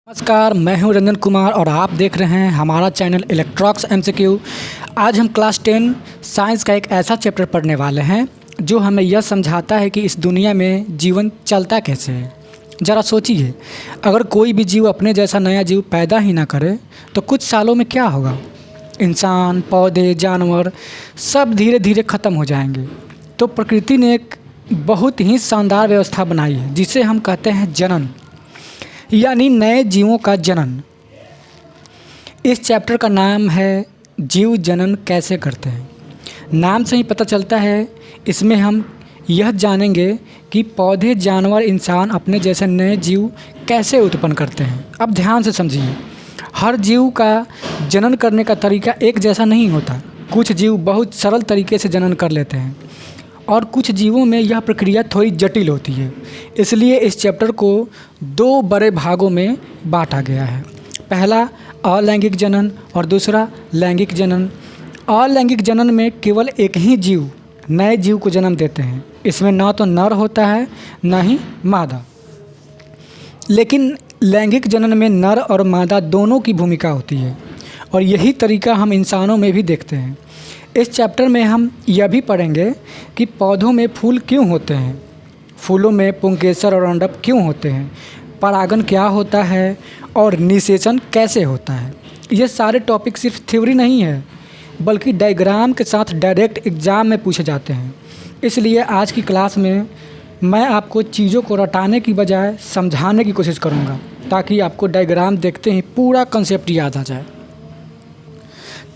नमस्कार, मैं हूं रंजन कुमार और आप देख रहे हैं हमारा चैनल इलेक्ट्रॉक्स एमसीक्यू। आज हम क्लास 10 साइंस का एक ऐसा चैप्टर पढ़ने वाले हैं जो हमें यह समझाता है कि इस दुनिया में जीवन चलता कैसे है। ज़रा सोचिए, अगर कोई भी जीव अपने जैसा नया जीव पैदा ही ना करे तो कुछ सालों में क्या होगा। इंसान, पौधे, जानवर सब धीरे धीरे ख़त्म हो जाएंगे। तो प्रकृति ने एक बहुत ही शानदार व्यवस्था बनाई है जिसे हम कहते हैं जनन, यानी नए जीवों का जनन। इस चैप्टर का नाम है जीव जनन कैसे करते हैं। नाम से ही पता चलता है, इसमें हम यह जानेंगे कि पौधे, जानवर, इंसान अपने जैसे नए जीव कैसे उत्पन्न करते हैं। अब ध्यान से समझिए, हर जीव का जनन करने का तरीका एक जैसा नहीं होता। कुछ जीव बहुत सरल तरीके से जनन कर लेते हैं और कुछ जीवों में यह प्रक्रिया थोड़ी जटिल होती है। इसलिए इस चैप्टर को दो बड़े भागों में बांटा गया है। पहला अलैंगिक जनन और दूसरा लैंगिक जनन। अलैंगिक जनन में केवल एक ही जीव नए जीव को जन्म देते हैं। इसमें ना तो नर होता है ना ही मादा। लेकिन लैंगिक जनन में नर और मादा दोनों की भूमिका होती है और यही तरीका हम इंसानों में भी देखते हैं। इस चैप्टर में हम यह भी पढ़ेंगे कि पौधों में फूल क्यों होते हैं, फूलों में पुंकेसर और अंडक क्यों होते हैं, परागण क्या होता है और निषेचन कैसे होता है। ये सारे टॉपिक सिर्फ थ्योरी नहीं है बल्कि डायग्राम के साथ डायरेक्ट एग्ज़ाम में पूछे जाते हैं। इसलिए आज की क्लास में मैं आपको चीज़ों को रटाने की बजाय समझाने की कोशिश करूँगा ताकि आपको डायग्राम देखते ही पूरा कंसेप्ट याद आ जाए।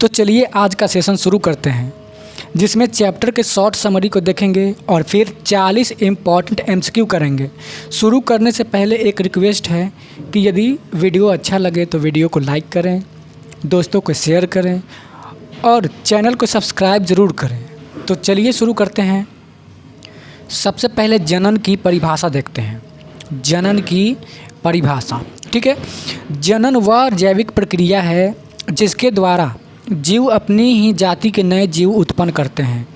तो चलिए आज का सेशन शुरू करते हैं, जिसमें चैप्टर के शॉर्ट समरी को देखेंगे और फिर 40 इम्पॉर्टेंट एमसीक्यू करेंगे। शुरू करने से पहले एक रिक्वेस्ट है कि यदि वीडियो अच्छा लगे तो वीडियो को लाइक करें, दोस्तों को शेयर करें और चैनल को सब्सक्राइब ज़रूर करें। तो चलिए शुरू करते हैं। सबसे पहले जनन की परिभाषा देखते हैं। जनन की परिभाषा, ठीक है। जनन वह जैविक प्रक्रिया है जिसके द्वारा जीव अपनी ही जाति के नए जीव उत्पन्न करते हैं।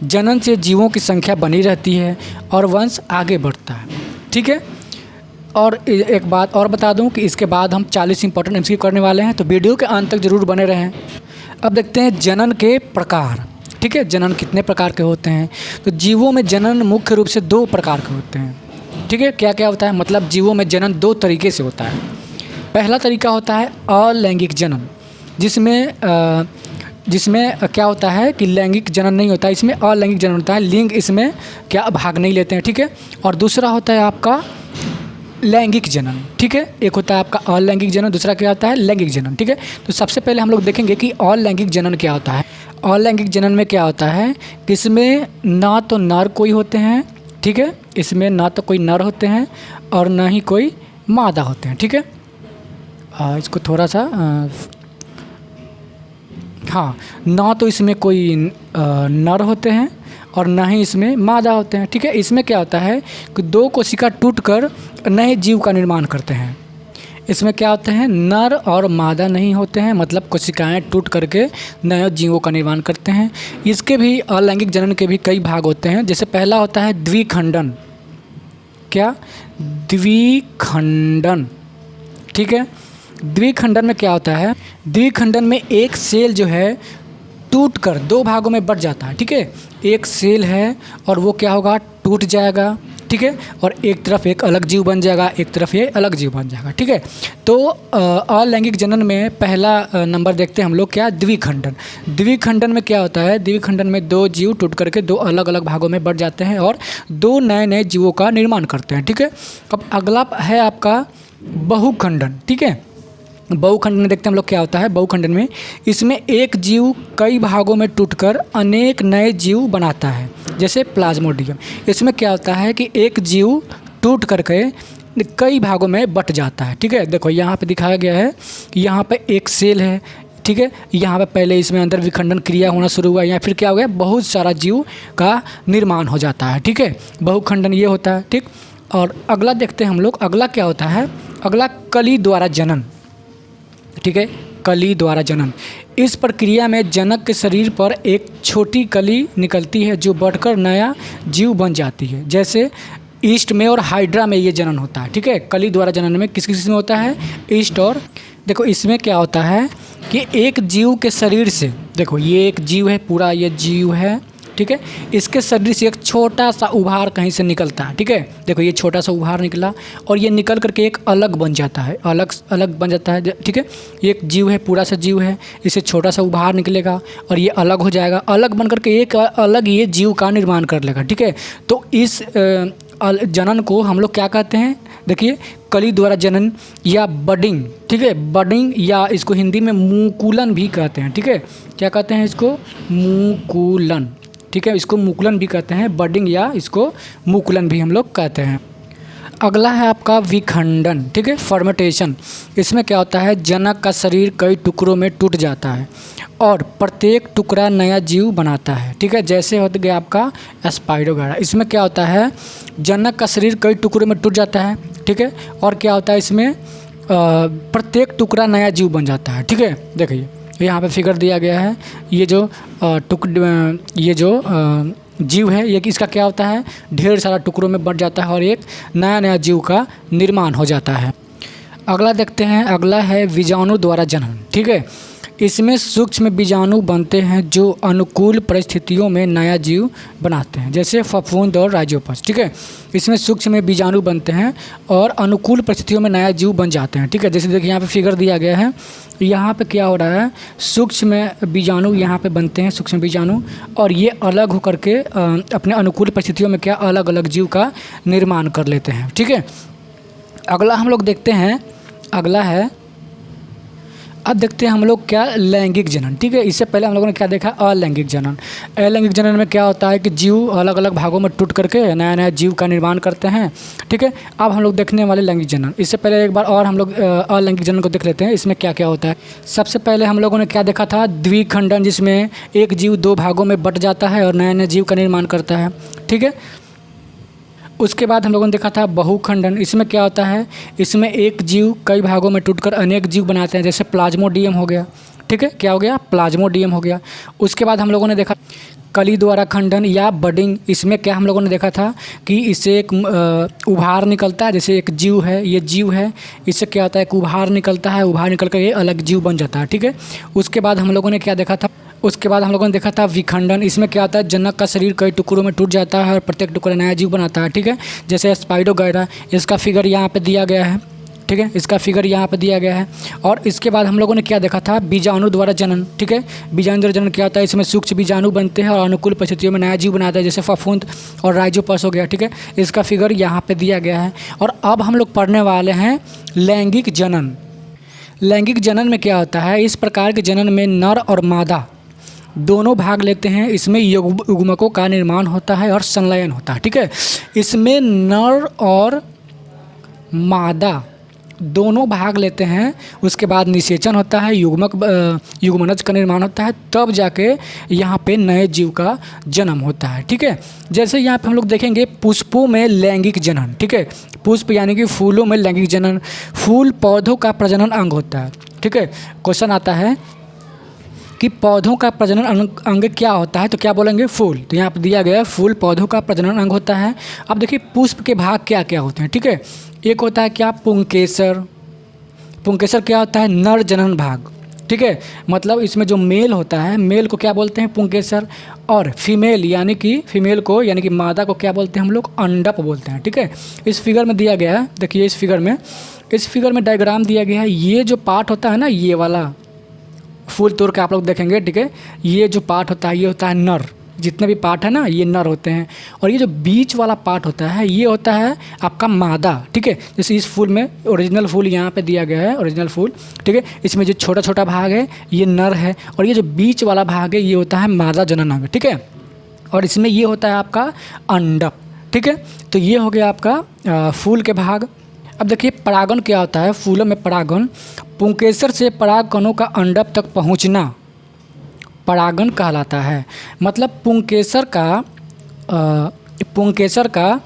जनन से जीवों की संख्या बनी रहती है और वंश आगे बढ़ता है, ठीक है। और एक बात और बता दूं कि इसके बाद हम 40 इंपॉर्टेंट एमसीक्यू करने वाले हैं, तो वीडियो के अंत तक ज़रूर बने रहें। अब देखते हैं जनन के प्रकार, ठीक है। जनन कितने प्रकार के होते हैं। तो जीवों में जनन मुख्य रूप से 2 प्रकार के होते हैं, ठीक है। क्या क्या होता है, मतलब जीवों में जनन 2 तरीके से होता है। पहला तरीका होता है अलैंगिक जनन, जिसमें क्या होता है कि लैंगिक जनन नहीं होता, इसमें अलैंगिक जनन होता है। लिंग इसमें क्या भाग नहीं लेते हैं, ठीक है। और दूसरा होता है आपका लैंगिक जनन, ठीक है। एक होता है आपका अलैंगिक जनन, दूसरा क्या होता है लैंगिक जनन, ठीक है। तो सबसे पहले हम लोग देखेंगे कि अलैंगिक जनन क्या होता है। अलैंगिक जनन में क्या होता है कि इसमें ना तो नर कोई होते हैं, ठीक है। इसमें ना तो कोई नर होते हैं और ना ही कोई मादा होते हैं, ठीक है। इसको थोड़ा सा हाँ, ना तो इसमें कोई नर होते हैं और ना ही इसमें मादा होते हैं, ठीक है। इसमें क्या होता है कि 2 कोशिका टूटकर नए जीव का निर्माण करते हैं। इसमें क्या होते हैं, नर और मादा नहीं होते हैं, मतलब कोशिकाएं टूट करके नए जीवों का निर्माण करते हैं। इसके भी अलैंगिक जनन के भी कई भाग होते हैं। जैसे पहला होता है द्विखंडन। क्या? द्विखंडन, ठीक है। द्विखंडन में क्या होता है, द्विखंडन में एक सेल जो है टूटकर 2 भागों में बट जाता है, ठीक है। एक सेल है और वो क्या होगा, टूट जाएगा, ठीक है। और एक तरफ एक अलग जीव बन जाएगा, एक तरफ ये अलग जीव बन जाएगा, ठीक है। तो अलैंगिक जनन में पहला नंबर देखते हैं हम लोग, क्या? द्विखंडन। द्विखंडन में क्या होता है, द्विखंडन में 2 जीव टूट करके 2 अलग अलग भागों में बट जाते हैं और 2 नए नए जीवों का निर्माण करते हैं, ठीक है। अब अगला है आपका बहुखंडन, ठीक है। बहुखंडन में देखते हैं हम लोग क्या होता है। बहुखंडन में इसमें एक जीव कई भागों में टूटकर अनेक नए जीव बनाता है, जैसे प्लाज्मोडियम। इसमें क्या होता है कि एक जीव टूट करके कई भागों में बट जाता है, ठीक है। देखो यहाँ पे दिखाया गया है कि यहाँ पे एक सेल है, ठीक है। यहाँ पे पहले इसमें अंदर विखंडन क्रिया होना शुरू हुआ, या फिर क्या हो गया, बहुत सारा जीव का निर्माण हो जाता है, ठीक है। बहुखंडन ये होता है, ठीक। और अगला देखते हैं हम लोग, अगला क्या होता है, अगला कली द्वारा जनन, ठीक है। कली द्वारा जनन, इस प्रक्रिया में जनक के शरीर पर एक छोटी कली निकलती है जो बढ़कर नया जीव बन जाती है। जैसे ईस्ट में और हाइड्रा में ये जनन होता है, ठीक है। कली द्वारा जनन में किस किस में होता है, ईस्ट और, देखो इसमें क्या होता है कि एक जीव के शरीर से, देखो ये एक जीव है, पूरा ये जीव है, ठीक है। इसके शरीर से एक छोटा सा उभार कहीं से निकलता है, ठीक है। देखो ये छोटा सा उभार निकला और ये निकल करके एक अलग बन जाता है, अलग अलग बन जाता है, ठीक है। ये एक जीव है, पूरा सा जीव है, इससे छोटा सा उभार निकलेगा और ये अलग हो जाएगा, अलग बन करके एक अलग ये जीव का निर्माण कर लेगा, ठीक है। तो इस जनन को हम लोग क्या कहते हैं, देखिए कली द्वारा जनन या बडिंग, ठीक है। बडिंग या इसको हिंदी में मुकुलन भी कहते हैं, ठीक है। क्या कहते हैं इसको, मुकुलन, ठीक है। इसको मुकुलन भी कहते हैं, बडिंग या इसको मुकुलन भी हम लोग कहते हैं। अगला है आपका विखंडन, ठीक है, फर्मेंटेशन। इसमें क्या होता है, जनक का शरीर कई टुकड़ों में टूट जाता है और प्रत्येक टुकड़ा नया जीव बनाता है, ठीक है। जैसे हो गया आपका स्पाइरोगायरा। इसमें क्या होता है, जनक का शरीर कई टुकड़ों में टूट जाता है, ठीक है। और क्या होता है इसमें प्रत्येक टुकड़ा नया जीव बन जाता है, ठीक है। देखिए यहाँ पे फिगर दिया गया है, ये जो जीव है ये इसका क्या होता है, ढेर सारा टुकड़ों में बंट जाता है और एक नया नया जीव का निर्माण हो जाता है। अगला देखते हैं, अगला है बीजाणु द्वारा जनन, ठीक है। इसमें सूक्ष्म बीजाणु बनते हैं जो अनुकूल परिस्थितियों में नया जीव बनाते हैं, जैसे फफूंद और राइजोपस, ठीक है। इसमें सूक्ष्म बीजाणु बनते हैं और अनुकूल परिस्थितियों में नया जीव बन जाते हैं, ठीक है। जैसे देखिए यहाँ पे फिगर दिया गया है, यहाँ पे क्या हो रहा है, सूक्ष्म बीजाणु यहाँ पे बनते हैं, सूक्ष्म बीजाणु, और ये अलग होकर के अपने अनुकूल परिस्थितियों में क्या अलग अलग जीव का निर्माण कर लेते हैं, ठीक है। अगला हम लोग देखते हैं, अगला है, अब देखते हैं हम लोग क्या, लैंगिक जनन, ठीक है। इससे पहले हम लोगों ने क्या देखा, अलैंगिक जनन। अलैंगिक जनन में क्या होता है कि जीव अलग अलग भागों में टूट करके नया नया जीव का निर्माण करते हैं, ठीक है। अब हम लोग देखने वाले लैंगिक जनन। इससे पहले एक बार और हम लोग अलैंगिक जनन को देख लेते हैं, इसमें क्या क्या होता है। सबसे पहले हम लोगों ने क्या देखा था, द्विखंडन, जिसमें एक जीव दो भागों में बट जाता है और नया नया जीव का निर्माण करता है, ठीक है। उसके बाद हम लोगों ने देखा था बहुखंडन। इसमें क्या होता है, इसमें एक जीव कई भागों में टूटकर अनेक जीव बनाते हैं, जैसे प्लाज्मोडियम हो गया, ठीक है। क्या हो गया, प्लाज्मोडियम हो गया। उसके बाद हम लोगों ने देखा कली द्वारा खंडन या बडिंग। इसमें क्या हम लोगों ने देखा था कि इससे एक उभार निकलता है, जैसे एक जीव है, ये जीव है, इससे क्या होता है, एक उभार निकलता है, उभार निकल कर ये अलग जीव बन जाता है, ठीक है। उसके बाद हम लोगों ने क्या देखा था, उसके बाद हम लोगों ने देखा था विखंडन। इसमें क्या होता है, जनक का शरीर कई टुकड़ों में टूट जाता है और प्रत्येक टुकड़ा नया जीव बनाता है, ठीक है। जैसे स्पाइरोगायरा, इसका फिगर यहाँ पे दिया गया है, ठीक है, इसका फिगर यहाँ पे दिया गया है। और इसके बाद हम लोगों ने क्या देखा था, बीजाणु द्वारा जनन, ठीक है। बीजाणु द्वारा जनन क्या होता है, इसमें सूक्ष्म बीजाणु बनते हैं और अनुकूल परिस्थितियों में नया जीव बनाता है, जैसे फफूंद और राइजोपस हो गया, ठीक है। इसका फिगर यहाँ पे दिया गया है। और अब हम लोग पढ़ने वाले हैं लैंगिक जनन। लैंगिक जनन में क्या होता है, इस प्रकार के जनन में नर और मादा दोनों भाग लेते हैं। इसमें युग्मकों का निर्माण होता है और संलयन होता है, ठीक है। इसमें नर और मादा दोनों भाग लेते हैं, उसके बाद निषेचन होता है, युग्मनज का निर्माण होता है, तब जाके यहाँ पे नए जीव का जन्म होता है, ठीक है। जैसे यहाँ पे हम लोग देखेंगे पुष्पों में लैंगिक जनन, ठीक है। पुष्प यानी कि फूलों में लैंगिक जनन। फूल पौधों का प्रजनन अंग होता है, ठीक है। क्वेश्चन आता है कि पौधों का प्रजनन अंग क्या होता है, तो क्या बोलेंगे, फूल। तो यहाँ पर दिया गया है फूल पौधों का प्रजनन अंग होता है। अब देखिए पुष्प के भाग क्या क्या होते हैं, ठीक है। एक होता है क्या, पुंकेसर। पुंकेसर क्या होता है, नर जनन भाग, ठीक है। मतलब इसमें जो मेल होता है, मेल को क्या बोलते हैं, पुंकेसर। और फीमेल यानी कि मादा को क्या बोलते हैं हम लोग, अंडप बोलते हैं, ठीक है। इस फिगर में दिया गया है, देखिए इस फिगर में डायग्राम दिया गया है। ये जो पार्ट होता है ना, ये वाला फूल तोड़ के आप लोग देखेंगे, ठीक है। ये जो पार्ट होता है ये होता है नर, जितने भी पार्ट है ना ये नर होते हैं। और ये जो बीच वाला पार्ट होता है ये होता है आपका मादा, ठीक है। जैसे इस फूल में ओरिजिनल फूल यहाँ पे दिया गया है, ओरिजिनल फूल, ठीक है। इसमें जो छोटा छोटा भाग है ये नर है और ये जो बीच वाला भाग है ये होता है मादा जनन अंग, ठीक है। और इसमें ये होता है आपका अंडप, ठीक है। तो ये हो गया आपका फूल के भाग। अब देखिए परागन क्या होता है, फूलों में परागन, पुंकेसर से पराग कणों का अंडप तक पहुंचना परागन कहलाता है। मतलब पुंकेसर का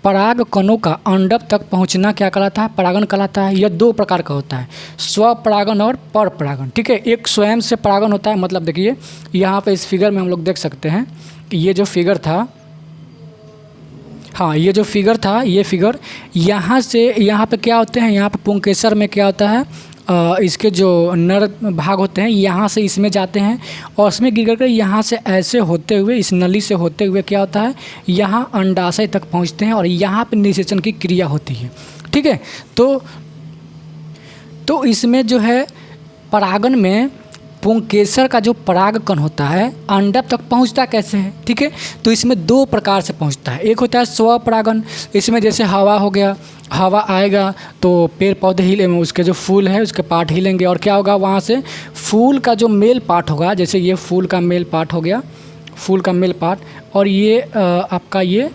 पराग कणों का अंडप तक पहुंचना क्या कहलाता है, परागन कहलाता है। यह दो प्रकार का होता है, स्वपरागन और पर परागन, ठीक है। एक स्वयं से परागन होता है, मतलब देखिए यहाँ पे इस फिगर में हम लोग देख सकते हैं कि ये जो फिगर था हाँ, ये जो फिगर था, ये फिगर यहाँ से यहाँ पे क्या होते हैं, यहाँ पे पुंकेसर में क्या होता है, इसके जो नर भाग होते हैं यहाँ से इसमें जाते हैं और इसमें गिर कर यहाँ से ऐसे होते हुए, इस नली से होते हुए क्या होता है, यहाँ अंडाशय तक पहुँचते हैं और यहाँ पे निषेचन की क्रिया होती है। ठीक है, तो इसमें जो है परागन में पुंकेसर का जो परागकण होता है अंडक तक पहुंचता कैसे है। ठीक है, तो इसमें दो प्रकार से पहुंचता है। एक होता है स्वपरागन, इसमें जैसे हवा हो गया, हवा आएगा तो पेड़ पौधे हिले, उसके जो फूल है उसके पार्ट हिलेंगे और क्या होगा, वहाँ से फूल का जो मेल पार्ट होगा, जैसे ये फूल का मेल पार्ट हो गया, फूल का मेल पार्ट, और ये आपका ये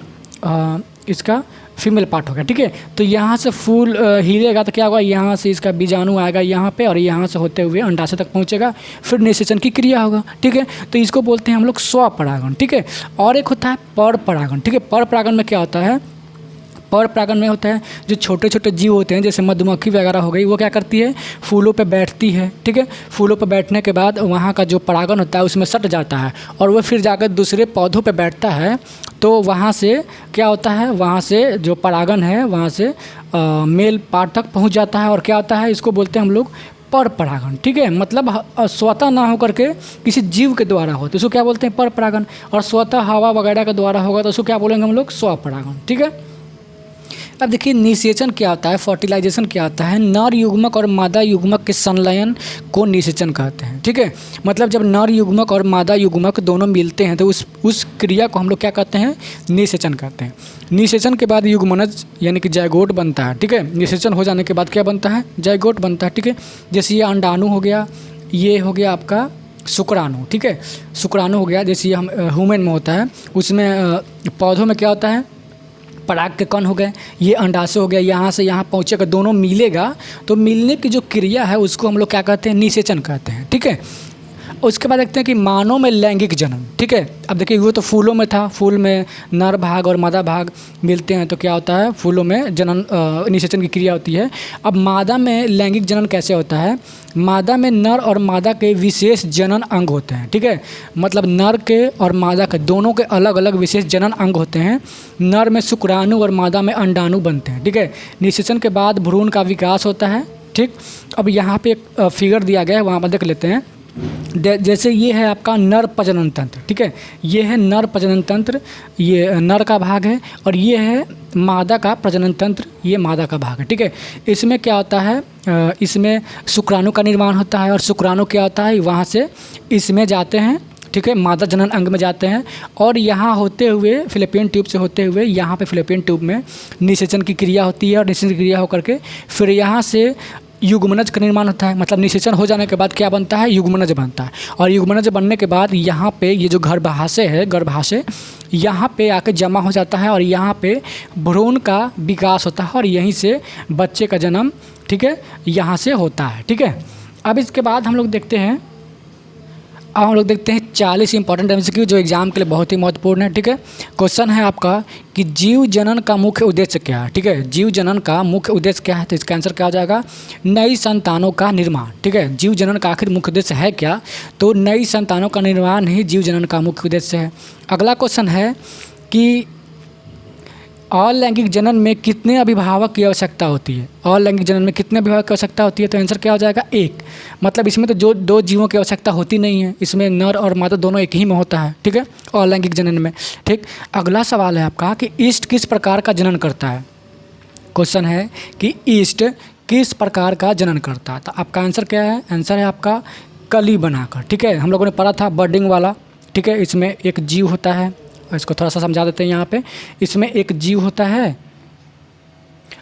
इसका फीमेल पार्ट होगा। ठीक है, तो यहाँ से फूल हिलेगा तो क्या होगा, यहाँ से इसका बीजाणु आएगा यहाँ पे और यहाँ से होते हुए अंडाशय तक पहुँचेगा, फिर निषेचन की क्रिया होगा। ठीक है, तो इसको बोलते हैं हम लोग स्वपरागन। ठीक है, और एक होता है पर परागन। ठीक है, पर परागन में क्या होता है, पर परागन में होता है जो छोटे छोटे जीव होते हैं, जैसे मधुमक्खी वगैरह हो गई, वो क्या करती है, फूलों पे बैठती है। ठीक है, फूलों पे बैठने के बाद वहाँ का जो परागन होता है उसमें सट जाता है और वो फिर जाकर दूसरे पौधों पे बैठता है, तो वहाँ से क्या होता है, वहाँ से जो परागन है वहाँ से मेल पार्ट तक पहुँच जाता है और क्या होता है, इसको बोलते हैं हम लोग पर परागन। ठीक है, मतलब स्वतः ना होकर के किसी जीव के द्वारा हो तो उसको क्या बोलते हैं, पर परागन, और स्वतः हवा वगैरह के द्वारा होगा तो उसको क्या बोलेंगे हम लोग, स्वपरागन। ठीक है, अब देखिए निषेचन क्या होता है, फर्टिलाइजेशन क्या होता है, नर युग्मक और मादा युग्मक के संलयन को निषेचन कहते हैं। ठीक है, मतलब जब नर युग्मक और मादा युग्मक दोनों मिलते हैं तो उस क्रिया को हम लोग क्या कहते हैं, निषेचन कहते हैं। निषेचन के बाद युग्मनज यानी कि जायगोट बनता है। ठीक है, निषेचन हो जाने के बाद क्या बनता है, जायगोट बनता है। ठीक है, जैसे ये अंडाणु हो गया, ये हो गया आपका शुक्राणु। ठीक है, शुक्राणु हो गया, जैसे ये हम ह्यूमन में होता है, उसमें पौधों में क्या होता है, पराग के कण हो गए, ये अंडाशय हो गया, यहाँ से यहाँ पहुँचेगा, दोनों मिलेगा तो मिलने की जो क्रिया है उसको हम लोग क्या कहते हैं, निषेचन कहते हैं। ठीक है, उसके बाद देखते हैं कि मानव में लैंगिक जन्म। ठीक है, अब देखिए वो तो फूलों में था, फूल में नर भाग और मादा भाग मिलते हैं तो क्या होता है, फूलों में जनन निषेचन की क्रिया होती है। अब मादा में लैंगिक जनन कैसे होता है, मादा में नर और मादा के विशेष जनन अंग होते हैं। ठीक है, मतलब नर के और मादा के दोनों के अलग अलग विशेष जनन अंग होते हैं। नर में शुक्राणु और मादा में अंडाणु बनते हैं। ठीक है, निषेचन के बाद भ्रूण का विकास होता है। ठीक, अब यहाँ पे एक फिगर दिया गया है, वहाँ पर देख लेते हैं। जैसे ये है आपका नर प्रजनन तंत्र। ठीक है, ये है नर प्रजनन तंत्र, ये नर का भाग है, और ये है मादा का प्रजनन तंत्र, ये मादा का भाग है। ठीक है, इसमें क्या होता है, इसमें शुक्राणु का निर्माण होता है और शुक्राणु क्या होता है, वहाँ से इसमें जाते हैं। ठीक है, मादा जनन अंग में जाते हैं और यहाँ होते हुए फिलिपियन ट्यूब से होते हुए यहाँ पे फिलिपियन ट्यूब में निषेचन की क्रिया होती है और निषेचन की क्रिया होकर के फिर यहाँ से युग्मनज का निर्माण होता है। मतलब निषेचन हो जाने के बाद क्या बनता है, युग्मनज बनता है, और युग्मनज बनने के बाद यहाँ पे ये जो गर्भाशय है, गर्भाशय यहाँ पे आके जमा हो जाता है और यहाँ पे भ्रूण का विकास होता है और यहीं से बच्चे का जन्म, ठीक है, यहाँ से होता है। ठीक है, अब इसके बाद हम लोग देखते हैं 40 इंपॉर्टेंट एमसीक्यू जो एग्जाम के लिए बहुत ही महत्वपूर्ण है। ठीक है, क्वेश्चन है आपका कि जीव जनन का मुख्य उद्देश्य क्या है। ठीक है, जीव जनन का मुख्य उद्देश्य क्या है, तो इसका आंसर क्या हो जाएगा, नई संतानों का निर्माण। ठीक है, जीव जनन का आखिर मुख्य उद्देश्य है क्या, तो नई संतानों का निर्माण ही जीव जनन का मुख्य उद्देश्य है। अगला क्वेश्चन है कि अलैंगिक जनन में कितने अभिभावक की आवश्यकता होती है, अलैंगिक जनन में कितने अभिभावक की आवश्यकता होती है, तो आंसर क्या हो जाएगा, एक। मतलब इसमें तो जो दो जीवों की आवश्यकता होती नहीं है, इसमें नर और मादा दोनों एक ही में होता है। ठीक है, अलैंगिक जनन में। ठीक, अगला सवाल है आपका कि ईस्ट किस प्रकार का जनन करता है। क्वेश्चन है कि ईस्ट किस प्रकार का जनन करता है, तो आपका आंसर क्या है, आंसर है आपका कली बनाकर। ठीक है, हम लोगों ने पढ़ा था बर्डिंग वाला। ठीक है, इसमें एक जीव होता है, इसको थोड़ा सा समझा देते हैं। यहाँ पे इसमें एक जीव होता है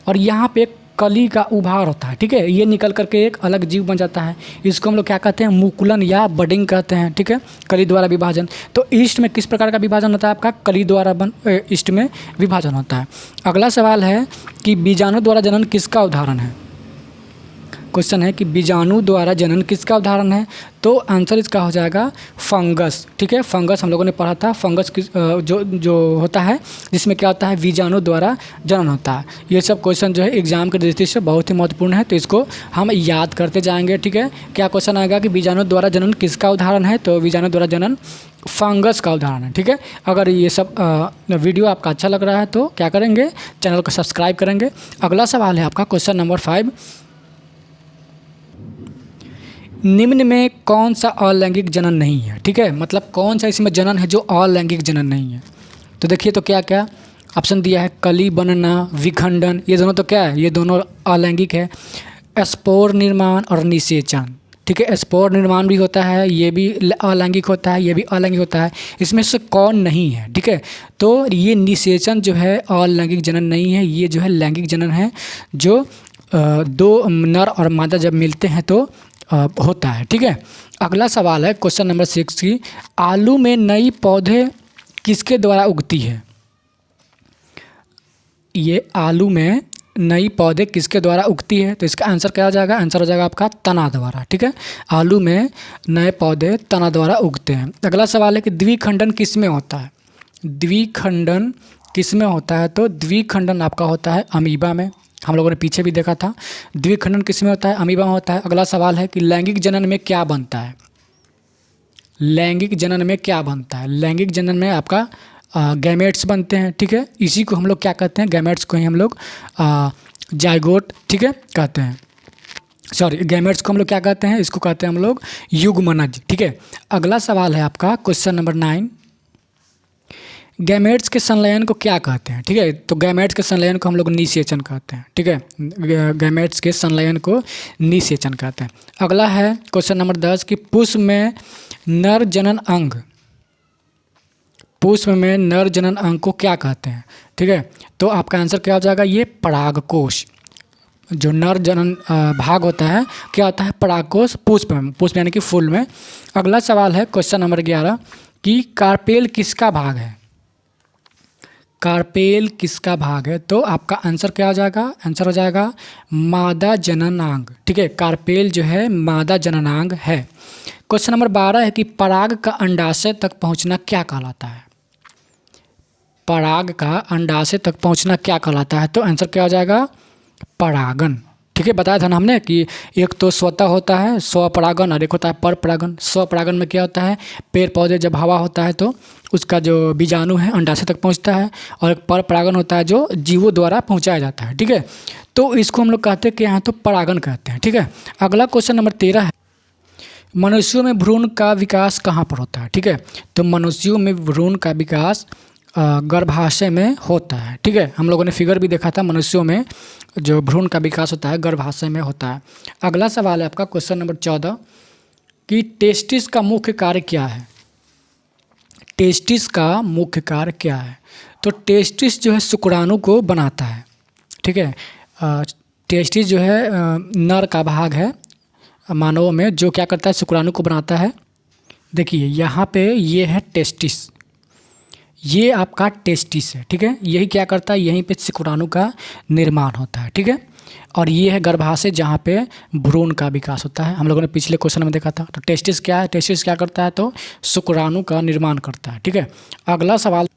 और यहाँ पे एक कली का उभार होता है। ठीक है, ये निकल करके एक अलग जीव बन जाता है, इसको हम लोग क्या कहते हैं, मुकुलन या बडिंग कहते हैं। ठीक है, कली द्वारा विभाजन। तो ईस्ट में किस प्रकार का विभाजन होता है, आपका कली द्वारा ईस्ट में विभाजन होता है। अगला सवाल है कि बीजाणु द्वारा जनन किसका उदाहरण है। क्वेश्चन है कि बीजाणु द्वारा जनन किसका उदाहरण है, तो आंसर इसका हो जाएगा फंगस। ठीक है, फंगस हम लोगों ने पढ़ा था। फंगस किस जो होता है जिसमें क्या होता है, बीजाणु द्वारा जनन होता है। ये सब क्वेश्चन जो है एग्जाम के दृष्टि से बहुत ही महत्वपूर्ण है, तो इसको हम याद करते जाएंगे। ठीक है, क्या क्वेश्चन आएगा कि बीजाणु द्वारा जनन किसका उदाहरण है, तो बीजाणु द्वारा जनन फंगस का उदाहरण है। ठीक है, अगर ये सब वीडियो आपका अच्छा लग रहा है तो क्या करेंगे, चैनल को सब्सक्राइब करेंगे। अगला सवाल है आपका क्वेश्चन नंबर 5, निम्न में कौन सा अलैंगिक जनन नहीं है। ठीक है, मतलब कौन सा इसमें जनन है जो अलैंगिक जनन नहीं है। तो देखिए तो क्या क्या ऑप्शन दिया है, कली बनना, विखंडन, ये दोनों तो क्या है, ये दोनों अलैंगिक है। स्पोर निर्माण और निषेचन। ठीक है, स्पोर निर्माण भी होता है, ये भी अलैंगिक होता है, ये भी अलैंगिक होता है। इसमें से कौन नहीं है। ठीक है, तो ये निषेचन जो है अलैंगिक जनन नहीं है, ये जो है लैंगिक जनन है, जो दो नर और मादा जब मिलते हैं तो होता है। ठीक है, अगला सवाल है क्वेश्चन नंबर 6 की, आलू में नई पौधे किसके द्वारा उगती है। ये आलू में नई पौधे किसके द्वारा उगती है, तो इसका आंसर क्या हो जाएगा, आंसर हो जाएगा आपका तना द्वारा। ठीक है, आलू में नए पौधे तना द्वारा उगते हैं। अगला सवाल है कि द्विखंडन किस में होता है। द्विखंडन किस में होता है, तो द्विखंडन आपका होता है अमीबा में। हम लोगों ने पीछे भी देखा था, द्विखंडन किस में होता है, अमीबा में होता है। अगला सवाल है कि लैंगिक जनन में क्या बनता है। लैंगिक जनन में क्या बनता है, लैंगिक जनन में आपका गैमेट्स बनते हैं। ठीक है, इसी को हम लोग क्या कहते हैं, गैमेट्स को ही हम लोग जाइगोट, ठीक है, कहते हैं। सॉरी, गैमेट्स को हम लोग क्या कहते हैं, इसको कहते हैं हम लोग युग्मनज। ठीक है, अगला सवाल है आपका क्वेश्चन नंबर 9, गैमेट्स के संलयन को क्या कहते हैं। ठीक है, तो गैमेट्स के संलयन को हम लोग निषेचन कहते हैं। ठीक है, गैमेट्स के संलयन को निषेचन कहते हैं। अगला है क्वेश्चन नंबर 10 कि पुष्प में नर जनन अंग, पुष्प में नर जनन अंग को क्या कहते हैं। ठीक है, तो आपका आंसर क्या हो जाएगा, ये परागकोश। जो नर जनन भाग होता है क्या होता है, परागकोश पुष्प में, पुष्प यानी कि फूल में। अगला सवाल है क्वेश्चन नंबर 11 कि कार्पेल किसका भाग है। कार्पेल किसका भाग है, तो आपका आंसर क्या हो जाएगा, आंसर हो जाएगा मादा जननांग। ठीक है, कार्पेल जो है मादा जननांग है। क्वेश्चन नंबर 12 है कि पराग का अंडाशय तक पहुंचना क्या कहलाता है। पराग का अंडाशय तक पहुंचना क्या कहलाता है, तो आंसर क्या हो जाएगा, परागन। ठीक है, बताया था ना हमने कि एक तो स्वतः होता है स्वपरागन और एक होता है पर परागन। स्वपरागन में क्या होता है, पेड़ पौधे जब हवा होता है तो उसका जो बीजाणु है अंडाशय तक पहुंचता है, और एक पर परागन होता है जो जीवों द्वारा पहुंचाया जाता है। ठीक है, तो इसको हम लोग कहते हैं कि यहाँ तो परागन कहते हैं। ठीक है, अगला क्वेश्चन नंबर 13 है, मनुष्यों में भ्रूण का विकास कहाँ पर होता है। ठीक है, तो मनुष्यों में भ्रूण का विकास गर्भाशय में होता है। ठीक है, हम लोगों ने फिगर भी देखा था, मनुष्यों में जो भ्रूण का विकास होता है गर्भाशय में होता है। अगला सवाल है आपका क्वेश्चन नंबर 14 कि टेस्टिस का मुख्य कार्य क्या है। टेस्टिस का मुख्य कार्य क्या है, तो टेस्टिस जो है शुक्राणु को बनाता है। ठीक है, टेस्टिस जो है नर का भाग है मानवों में, जो क्या करता है, शुक्राणु को बनाता है। देखिए यहाँ पे ये है टेस्टिस, ये आपका टेस्टिस है। ठीक है, यही क्या करता है, यहीं पे शुक्राणु का निर्माण होता है। ठीक है, और ये है गर्भाशय जहाँ पे भ्रूण का विकास होता है। हम लोगों ने पिछले क्वेश्चन में देखा था। तो टेस्टिस क्या है, टेस्टिस क्या करता है, तो शुक्राणु का निर्माण करता है। ठीक है, अगला सवाल,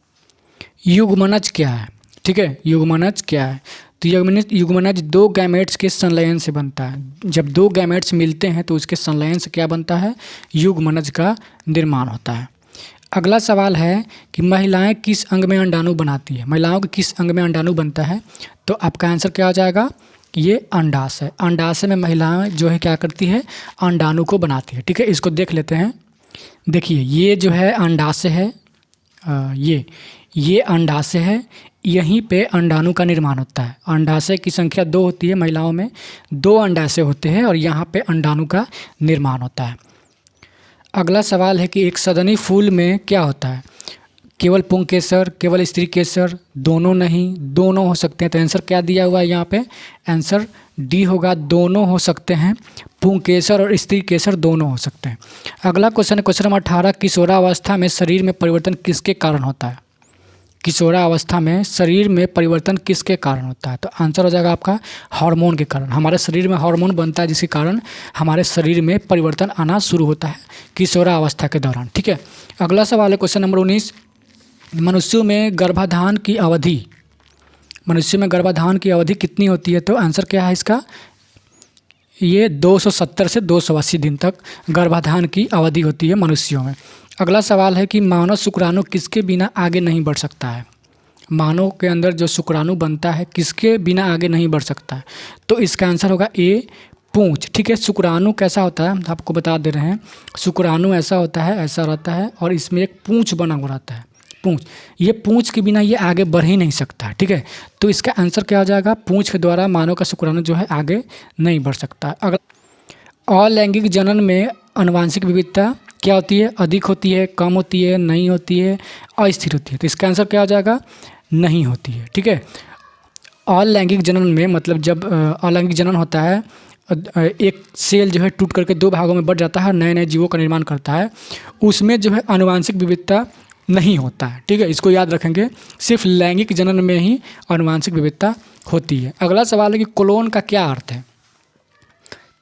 युग्मनज क्या है। ठीक है, युग्मनज क्या है, तो युग्मनज दो गैमेट्स के संलयन से बनता है। जब दो गैमेट्स मिलते हैं तो उसके संलयन से क्या बनता है, युग्मनज का निर्माण होता है। अगला सवाल है कि महिलाएं किस अंग में अंडाणु बनाती है। महिलाओं के किस अंग में अंडाणु बनता है, तो आपका आंसर क्या हो जाएगा, ये अंडाशय। अंडाशय में महिलाएं जो है क्या करती है, अंडाणु को बनाती है। ठीक है, इसको देख लेते हैं। देखिए ये जो है अंडाशय है, ये अंडाशय है, यहीं पे अंडाणु का निर्माण होता है। अंडाशय की संख्या 2 होती है, महिलाओं में 2 अंडाशय होते हैं और यहाँ पे अंडाणु का निर्माण होता है। अगला सवाल है कि एक सदनी फूल में क्या होता है, केवल पुंकेसर, केवल स्त्री केसर, दोनों नहीं, दोनों हो सकते हैं। तो आंसर क्या दिया हुआ है यहाँ पे, आंसर डी होगा, दोनों हो सकते हैं, पुंकेसर और स्त्री केसर दोनों हो सकते हैं। अगला क्वेश्चन है क्वेश्चन नंबर 18, किशोरावस्था में शरीर में परिवर्तन किसके कारण होता है। किशोरावस्था में शरीर में परिवर्तन किसके कारण होता है? तो आंसर हो जाएगा आपका हार्मोन के कारण। हमारे शरीर में हार्मोन बनता है जिसके कारण हमारे शरीर में परिवर्तन आना शुरू होता है किशोरावस्था के दौरान। ठीक है, अगला सवाल है क्वेश्चन नंबर 19, मनुष्यों में गर्भाधान की अवधि कितनी होती है? तो आंसर क्या है इसका? ये 270 से 280 दिन तक गर्भाधान की अवधि होती है मनुष्यों में। अगला सवाल है कि मानव शुक्राणु किसके बिना आगे नहीं बढ़ सकता है? मानव के अंदर जो शुक्राणु बनता है किसके बिना आगे नहीं बढ़ सकता है? तो इसका आंसर होगा ए, पूंछ। ठीक है, शुक्राणु कैसा होता है हम आपको बता दे रहे हैं। शुक्राणु ऐसा होता है, ऐसा रहता है और इसमें एक पूंछ बना हुआ रहता है, पूंछ। ये पूंछ के बिना ये आगे बढ़ ही नहीं सकता है। ठीक है, तो इसका आंसर क्या हो जाएगा? पूंछ के द्वारा मानव का शुक्राणु जो है आगे नहीं बढ़ सकता। अगर अलैंगिक जनन में आनुवंशिक विविधता क्या होती है? अधिक होती है, कम होती है, नहीं होती है, अस्थिर होती है। तो इसका आंसर क्या हो जाएगा? नहीं होती है। ठीक है, अलैंगिक जनन में मतलब जब अलैंगिक जनन होता है, एक सेल जो है टूट करके 2 भागों में बढ़ जाता है, नए नए जीवों का निर्माण करता है, उसमें जो है आनुवंशिक विविधता नहीं होता है। ठीक है, इसको याद रखेंगे, सिर्फ लैंगिक जनन में ही आनुवंशिक विविधता होती है। अगला सवाल है कि कोलोन का क्या अर्थ है?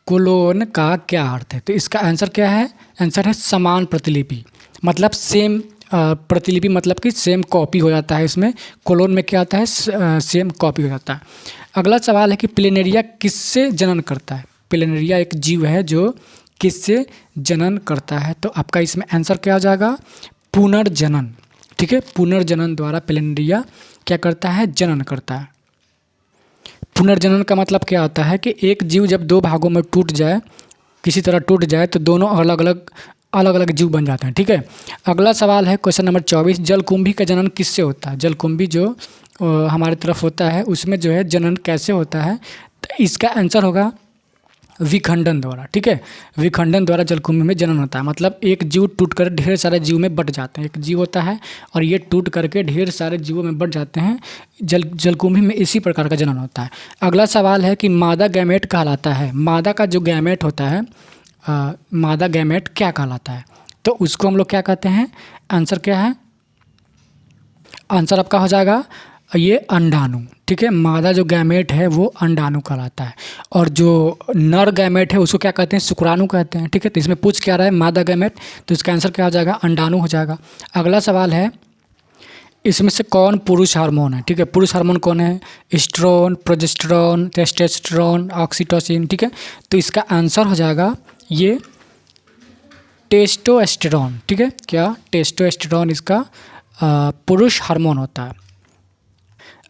कोलोन का क्या अर्थ है? तो इसका आंसर क्या है? आंसर है समान प्रतिलिपि, मतलब सेम प्रतिलिपि, मतलब कि सेम कॉपी हो जाता है। इसमें कोलोन में क्या आता है? सेम कॉपी हो जाता है। अगला सवाल है कि प्लेनेरिया किससे जनन करता है? प्लेनेरिया एक जीव है जो किससे जनन करता है? तो आपका इसमें आंसर क्या हो जाएगा? पुनर्जनन। ठीक है, पुनर्जनन द्वारा प्लेनेरिया क्या करता है? जनन करता है। पुनर्जनन का मतलब क्या होता है कि एक जीव जब 2 भागों में टूट जाए, किसी तरह टूट जाए, तो दोनों अलग अलग जीव बन जाते हैं। ठीक है, अगला सवाल है क्वेश्चन नंबर 24, जलकुंभी का जनन किससे होता है? जलकुंभी जो हमारी तरफ होता है उसमें जो है जनन कैसे होता है? तो इसका आंसर होगा विखंडन द्वारा। ठीक है, विखंडन द्वारा जलकुंभी में जनन होता है। मतलब एक जीव टूट कर ढेर सारे जीव में बट जाते हैं। एक जीव होता है और ये टूट करके ढेर सारे जीवों में बट जाते हैं। जलकुंभी में इसी प्रकार का जनन होता है। अगला सवाल है कि मादा गैमेट कहलाता है। मादा का जो गैमेट होता है, मादा गैमेट क्या कहलाता है? तो उसको हम लोग क्या कहते हैं? आंसर क्या है? आंसर आपका हो जाएगा ये अंडाणु। ठीक है, मादा जो गैमेट है वो अंडाणु कहलाता है और जो नर गैमेट है उसको क्या कहते हैं? शुक्राणु कहते हैं। ठीक है, तो इसमें पूछ क्या रहा है? मादा गैमेट, तो इसका आंसर क्या हो जाएगा? अंडाणु हो जाएगा। अगला सवाल है, इसमें से कौन पुरुष हार्मोन है? ठीक है, पुरुष हार्मोन कौन है? Estrone, progesterone, testosterone, oxytocin. ठीक है, तो इसका आंसर हो जाएगा ये टेस्टोस्टेरोन। ठीक है, क्या? टेस्टोस्टेरोन इसका पुरुष हार्मोन होता है।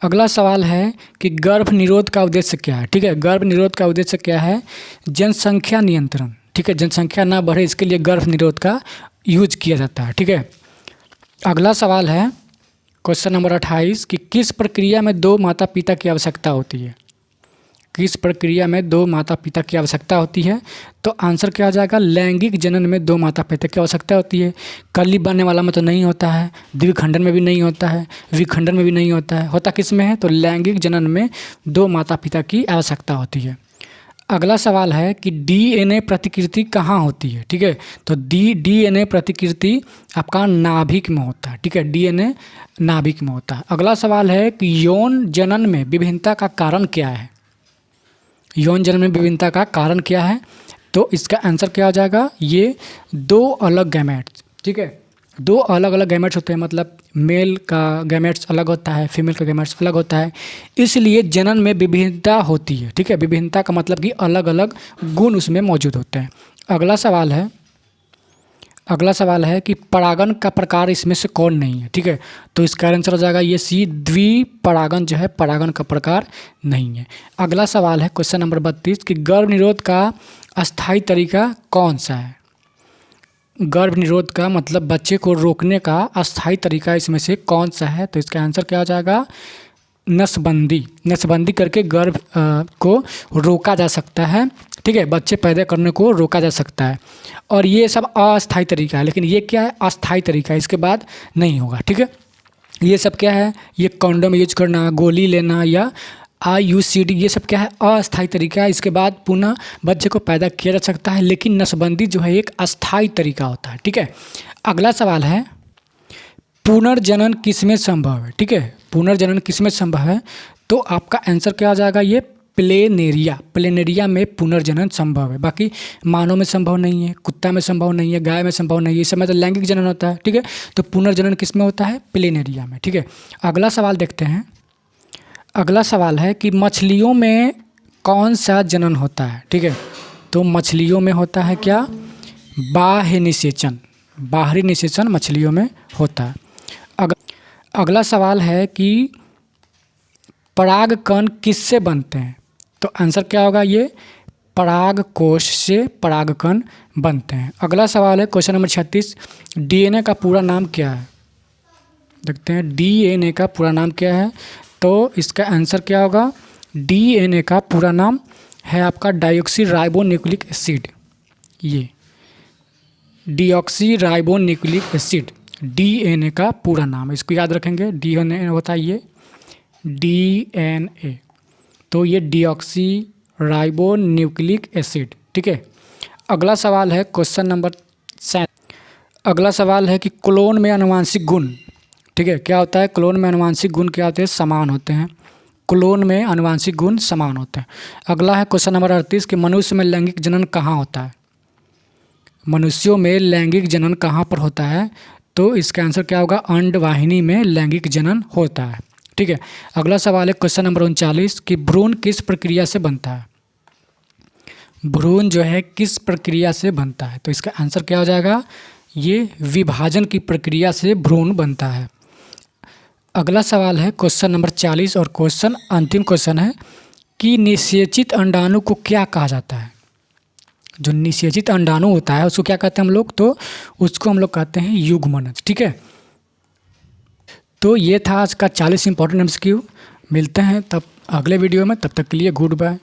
अगला सवाल है कि गर्भ निरोध का उद्देश्य क्या है? ठीक है, गर्भ निरोध का उद्देश्य क्या है? जनसंख्या नियंत्रण। ठीक है, जनसंख्या ना बढ़े इसके लिए गर्भ निरोध का यूज किया जाता है। ठीक है, अगला सवाल है क्वेश्चन नंबर 28 कि किस प्रक्रिया में 2 माता पिता की आवश्यकता होती है? किस प्रक्रिया में 2 माता पिता की आवश्यकता होती है? तो आंसर क्या आ जाएगा? लैंगिक जनन में 2 माता पिता की आवश्यकता होती है। कली बनने वाला में तो नहीं होता है, द्विखंडन में भी नहीं होता है, विखंडन में भी नहीं होता है। होता किस में है? तो लैंगिक जनन में 2 माता पिता की आवश्यकता होती है। अगला सवाल है कि डीएनए प्रतिकृति कहाँ होती है? ठीक है, तो डीएनए प्रतिकृति आपका नाभिक में होता है। ठीक है, डीएनए नाभिक में होता है। अगला सवाल है कि यौन जनन में विभिन्नता का कारण क्या है? यौन जनन में विभिन्नता का कारण क्या है? तो इसका आंसर क्या हो जाएगा? ये 2 अलग गैमेट्स। ठीक है, 2 अलग अलग गैमेट्स होते हैं, मतलब मेल का गैमेट्स अलग होता है, फीमेल का गैमेट्स अलग होता है, इसलिए जनन में विभिन्नता होती है। ठीक है, विभिन्नता का मतलब कि अलग अलग गुण उसमें मौजूद होते हैं। अगला सवाल है कि परागन का प्रकार इसमें से कौन नहीं है? ठीक है, तो इसका आंसर हो जाएगा ये सी, द्विपरागन जो है परागन का प्रकार नहीं है। अगला सवाल है क्वेश्चन नंबर 32 कि गर्भ निरोध का अस्थायी तरीका कौन सा है? गर्भ निरोध का मतलब बच्चे को रोकने का अस्थायी तरीका इसमें से कौन सा है? तो इसका आंसर क्या हो जाएगा? नसबंदी। नसबंदी करके गर्भ को रोका जा सकता है। ठीक है, बच्चे पैदा करने को रोका जा सकता है और ये सब अस्थायी तरीका है, लेकिन ये क्या है? अस्थायी तरीका है, इसके बाद नहीं होगा। ठीक है, ये सब क्या है? ये कंडोम यूज करना, गोली लेना या IUCD, ये सब क्या है? अस्थायी तरीका है। इसके बाद पुनः बच्चे को पैदा किया जा सकता है, लेकिन नसबंदी जो है एक अस्थायी तरीका होता है। ठीक है, अगला सवाल है पुनर्जनन किसमें संभव है, ठीक है, पुनर्जनन किसमें संभव है, तो आपका आंसर क्या आ जाएगा, ये प्लेनेरिया में पुनर्जनन संभव है। बाकी मानव में संभव नहीं है, कुत्ता में संभव नहीं है, गाय में संभव नहीं है, इस समय तो लैंगिक जनन होता है, ठीक है। तो पुनर्जनन किस में होता है, प्लेनेरिया में, ठीक है। अगला सवाल देखते हैं। अगला सवाल है कि मछलियों में कौन सा जनन होता है, ठीक है। तो मछलियों में होता है क्या, बाह्य निषेचन, बाहरी निषेचन मछलियों में होता है। अगला सवाल है कि परागकण किससे बनते हैं, तो आंसर क्या होगा, ये परागकोश से परागकण बनते हैं। अगला सवाल है क्वेश्चन नंबर 36, डीएनए का पूरा नाम क्या है, देखते हैं डीएनए का पूरा नाम क्या है। तो इसका आंसर क्या होगा, डीएनए का पूरा नाम है आपका डीऑक्सी राइबो न्यूक्लिक एसिड, ये deoxy ribo nucleic acid DNA का पूरा नाम है, इसको याद रखेंगे। डीएनए होता है ये डीएनए, तो ये डीऑक्सी राइबो न्यूक्लिक एसिड, ठीक है। अगला सवाल है क्वेश्चन नंबर 7। अगला सवाल है कि क्लोन में आनुवंशिक गुण, ठीक है, क्या होता है, क्लोन में आनुवंशिक गुण क्या होते हैं, समान होते हैं, क्लोन में आनुवंशिक गुण समान होते हैं। अगला है क्वेश्चन नंबर 38 कि मनुष्य में लैंगिक जनन कहाँ होता है, मनुष्यों में लैंगिक जनन कहाँ पर होता है, तो इसका आंसर क्या होगा, अंडवाहिनी में लैंगिक जनन होता है, ठीक है। अगला सवाल है क्वेश्चन नंबर 39 कि भ्रूण किस प्रक्रिया से बनता है, भ्रूण जो है किस प्रक्रिया से बनता है, तो इसका आंसर क्या हो जाएगा, ये विभाजन की प्रक्रिया से भ्रूण बनता है। अगला सवाल है क्वेश्चन नंबर 40 और क्वेश्चन अंतिम क्वेश्चन है कि निषेचित अंडाणु को क्या कहा जाता है, जो निषेचित अंडाणु होता है उसको क्या कहते हैं हम लोग, तो उसको हम लोग कहते हैं युग्मनज, ठीक है। तो ये था आज का 40 इंपॉर्टेंट एमसीक्यू। मिलते हैं तब अगले वीडियो में, तब तक के लिए गुड बाय।